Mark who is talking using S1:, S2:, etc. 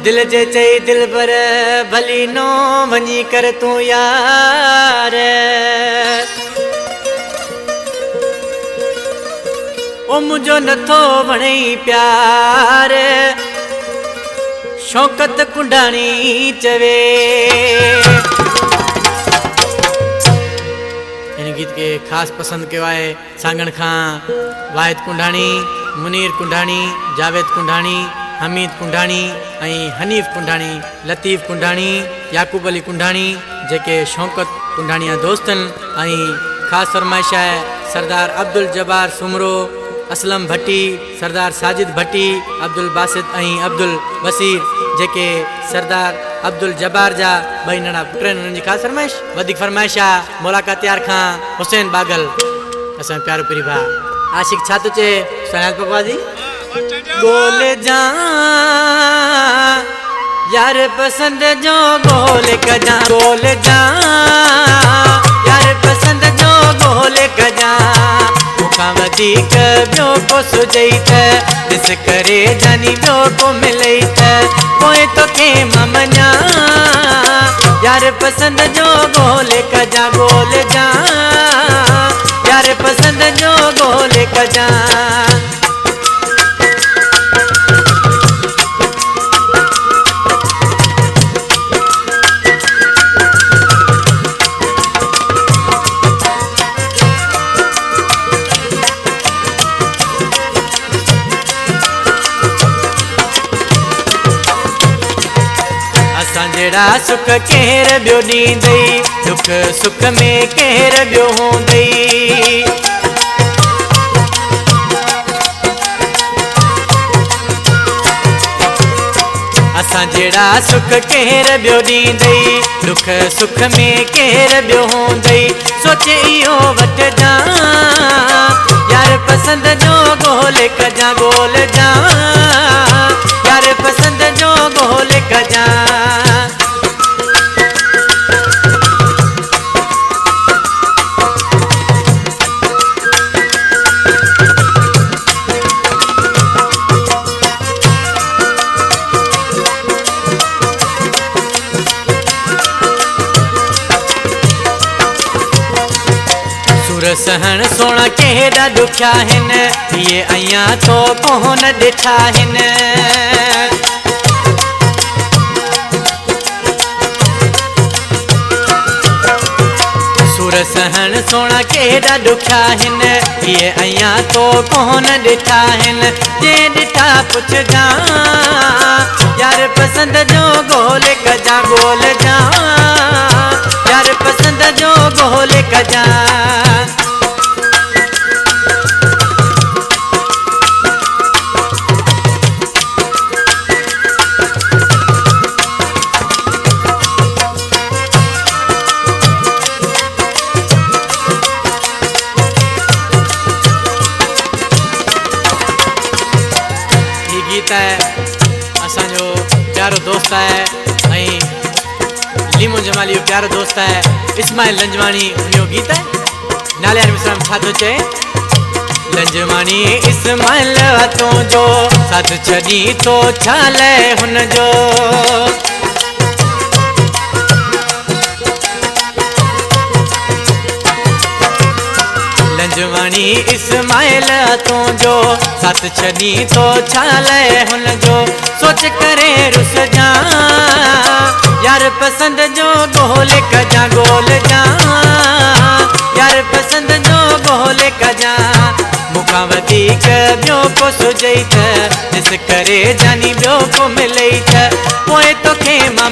S1: दिल जे चई दिल पर भली नो वञी कर तू यार ओ मुझो नथो वणई प्यार शौकत कुंडाणी चवे। इन गीत के खास पसंद कयो आहे सांगण खां वाहिद कुंडाणी, मुनीर कुंडाणी, जावेद कुंडाणी, हमीद कुंडाणी ऐं हनीफ कुंडाणी, लतीफ़ कुंडाणी, याकूब अली कुंडाणी जेके शौकत कुंडाणीअ दोस्तन ऐं ख़ासि फरमाइश आहे सरदार अब्दुल जब्बार सुमरो, असलम भट्टी, सरदार साजिद भट्टी, अब्दुल बासित ऐं अब्दुल बसीर जेके सरदार अब्दुल जब्बार जा ॿई नंढा पुट आहिनि। उन्हनि जी ख़ासि फरमाइश वधीक फरमाइश आहे मुलाक़ात यार खां हुसैन बागल असांजो प्यारो पिरी भाउ आशिक़ छा थो चए सुञात पकवाजी गोल जा यार पसंद जो गोल कजा गोल जा यार पसंद जो गोल कजा मुखां वधीक ॿियो को सुझई त ॾिस करे जानी ॿियो को मिलई त पोइ तोखे मां मञा यार पसंद जो गोल कजा गोल जा यार पसंद जो गोल कजा। जड़ा सुख केर ॿियो ॾींदई दुख सुख में केर ॿियो हूंदई असां जड़ा सुख केर ॿियो ॾींदई दुख सुख में केर ॿियो हूंदई सोचे इहो वठजा यार पसंद जो गोल कजा गोल जा यार पसंद जो गोल कजा। सहन सोना केड़ा दुखिया हिन ये अयां तो कोन ॾिठा हिन सुर सहन सोना केड़ा दुखिया हिन ये अयां तो कोन ॾिठा हिन जे ॾिठा पुछजा यार पसंद जो गोल कजा गोल जा यार पसंद जो गोल कजा। गीत है असांजो प्यारो दोस्त है लीमो जमाली प्यारो दोस्त है इस्माइल लंजवानी उन गीत है नाले मिसराम छा थो चए लंजवानी इस्माइल हथों जो साथ छॾी तो छाल हुन जो लंजवानी इस्माइल हथों जो साथ छॾी तो छाल हुन जो सोच करे रुस जा यार पसंद जो गोल कजा गोल जा यार पसंद जो गोल कजा मुखां वधीक ॿियो को सुझई त ॾिस करे जानी ॿियो को मिलई त पोइ तोखे मां